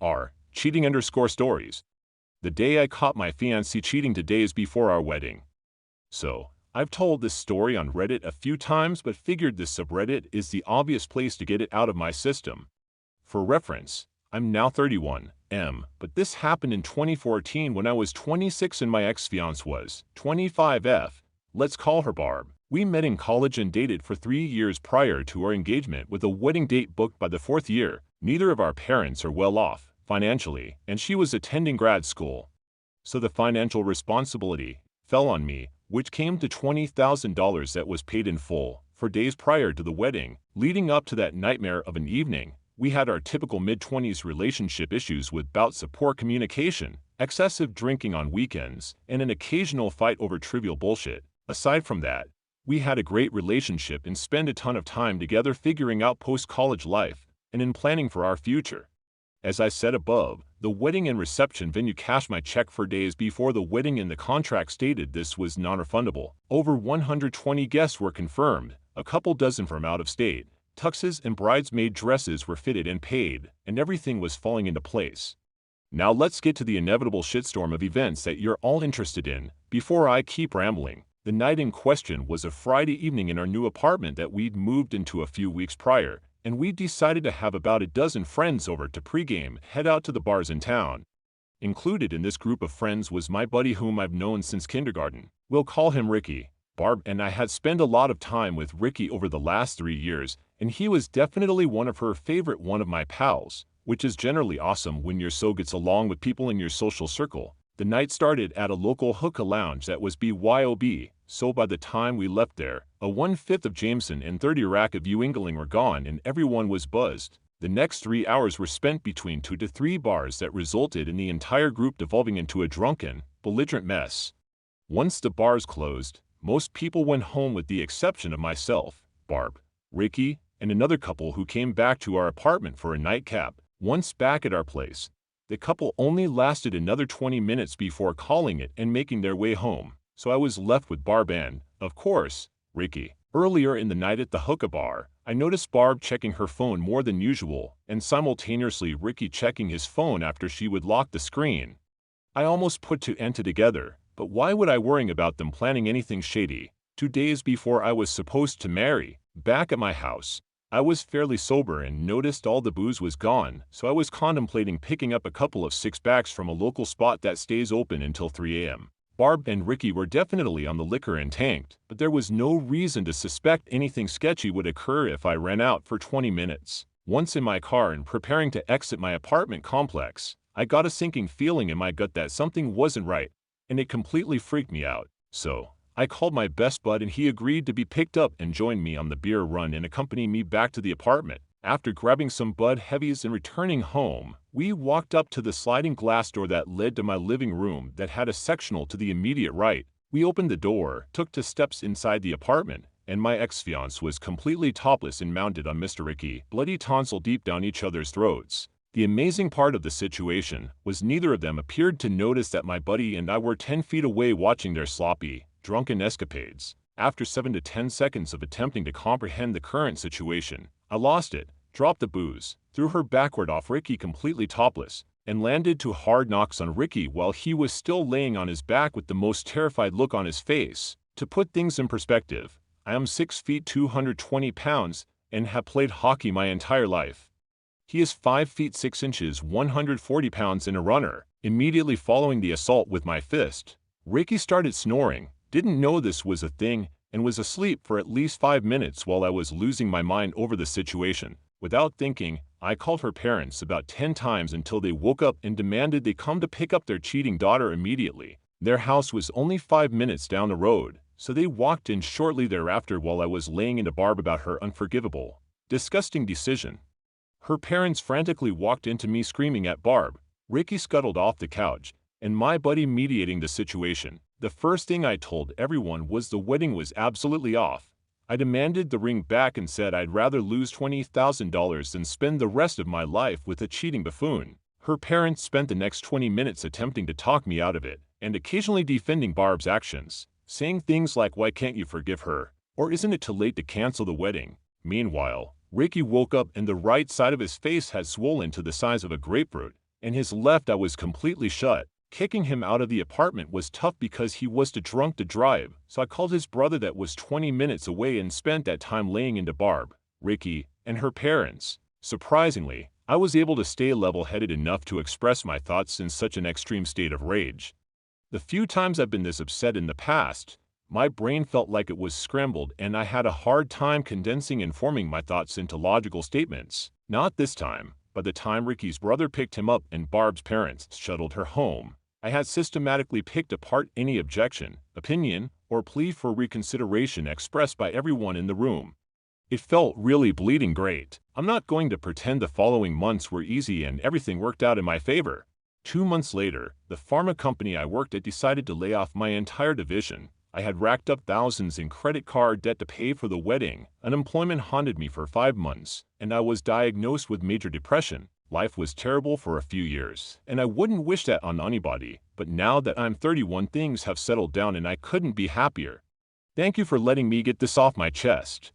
Cheating_stories. The day I caught my fiancé cheating 2 days before our wedding. So, I've told this story on Reddit a few times but figured this subreddit is the obvious place to get it out of my system. For reference, I'm now 31, but this happened in 2014 when I was 26 and my ex-fiancé was 25. Let's call her Barb. We met in college and dated for 3 years prior to our engagement with a wedding date booked by the 4th year. Neither of our parents are well off financially, and she was attending grad school. So the financial responsibility fell on me, which came to $20,000 that was paid in full. For days prior to the wedding, leading up to that nightmare of an evening, we had our typical mid-20s relationship issues with bouts of poor communication, excessive drinking on weekends, and an occasional fight over trivial bullshit. Aside from that, we had a great relationship and spent a ton of time together figuring out post-college life and in planning for our future. As I said above, the wedding and reception venue cashed my check for days before the wedding and the contract stated this was non-refundable. Over 120 guests were confirmed, a couple dozen from out of state. Tuxes and bridesmaid dresses were fitted and paid, and everything was falling into place. Now let's get to the inevitable shitstorm of events that you're all interested in. Before I keep rambling, the night in question was a Friday evening in our new apartment that we'd moved into a few weeks prior, and we decided to have about a dozen friends over to pregame, head out to the bars in town. Included in this group of friends was my buddy whom I've known since kindergarten. We'll call him Ricky. Barb and I had spent a lot of time with Ricky over the last 3 years, and he was definitely one of my pals, which is generally awesome when your so gets along with people in your social circle. The night started at a local hookah lounge that was BYOB, so by the time we left there, a 1/5 of Jameson and 30 rack of Ewingling were gone and everyone was buzzed. The next 3 hours were spent between 2 to 3 bars that resulted in the entire group devolving into a drunken, belligerent mess. Once the bars closed, most people went home with the exception of myself, Barb, Ricky, and another couple who came back to our apartment for a nightcap. Once back at our place, the couple only lasted another 20 minutes before calling it and making their way home, so I was left with Barb and, of course, Ricky. Earlier in the night at the hookah bar, I noticed Barb checking her phone more than usual, and simultaneously Ricky checking his phone after she would lock the screen. I almost put 2 and 2 together, but why would I worry about them planning anything shady? 2 days before I was supposed to marry, back at my house, I was fairly sober and noticed all the booze was gone, so I was contemplating picking up a couple of 6-packs from a local spot that stays open until 3 a.m. Barb and Ricky were definitely on the liquor and tanked, but there was no reason to suspect anything sketchy would occur if I ran out for 20 minutes. Once in my car and preparing to exit my apartment complex, I got a sinking feeling in my gut that something wasn't right, and it completely freaked me out. So, I called my best bud and he agreed to be picked up and join me on the beer run and accompany me back to the apartment. After grabbing some Bud Heavies and returning home, we walked up to the sliding glass door that led to my living room that had a sectional to the immediate right. We opened the door, took 2 steps inside the apartment, and my ex-fiancé was completely topless and mounted on Mr. Ricky, bloody tonsil deep down each other's throats. The amazing part of the situation was neither of them appeared to notice that my buddy and I were 10 feet away watching their sloppy, drunken escapades. After 7 to 10 seconds of attempting to comprehend the current situation, I lost it, dropped the booze, threw her backward off Ricky completely topless, and landed 2 hard knocks on Ricky while he was still laying on his back with the most terrified look on his face. To put things in perspective, I am 6 feet 220 pounds and have played hockey my entire life. He is 5 feet 6 inches 140 pounds and a runner. Immediately following the assault with my fist, Ricky started snoring, didn't know this was a thing, and was asleep for at least 5 minutes while I was losing my mind over the situation. Without thinking, I called her parents about 10 times until they woke up and demanded they come to pick up their cheating daughter immediately. Their house was only 5 minutes down the road, so they walked in shortly thereafter while I was laying into Barb about her unforgivable, disgusting decision. Her parents frantically walked into me screaming at Barb. Ricky scuttled off the couch, and my buddy mediating the situation. The first thing I told everyone was the wedding was absolutely off. I demanded the ring back and said I'd rather lose $20,000 than spend the rest of my life with a cheating buffoon. Her parents spent the next 20 minutes attempting to talk me out of it, and occasionally defending Barb's actions, saying things like, "Why can't you forgive her?" or "Isn't it too late to cancel the wedding?" Meanwhile, Ricky woke up and the right side of his face had swollen to the size of a grapefruit. and his left eye was completely shut. Kicking him out of the apartment was tough because he was too drunk to drive, so I called his brother that was 20 minutes away and spent that time laying into Barb, Ricky, and her parents. Surprisingly, I was able to stay level-headed enough to express my thoughts in such an extreme state of rage. The few times I've been this upset in the past, my brain felt like it was scrambled and I had a hard time condensing and forming my thoughts into logical statements. Not this time. By the time Ricky's brother picked him up and Barb's parents shuttled her home, I had systematically picked apart any objection, opinion, or plea for reconsideration expressed by everyone in the room. It felt really bleeding great. I'm not going to pretend the following months were easy and everything worked out in my favor. 2 months later, the pharma company I worked at decided to lay off my entire division. I had racked up thousands in credit card debt to pay for the wedding, unemployment haunted me for 5 months, and I was diagnosed with major depression. Life was terrible for a few years, and I wouldn't wish that on anybody, but now that I'm 31 things have settled down and I couldn't be happier. Thank you for letting me get this off my chest.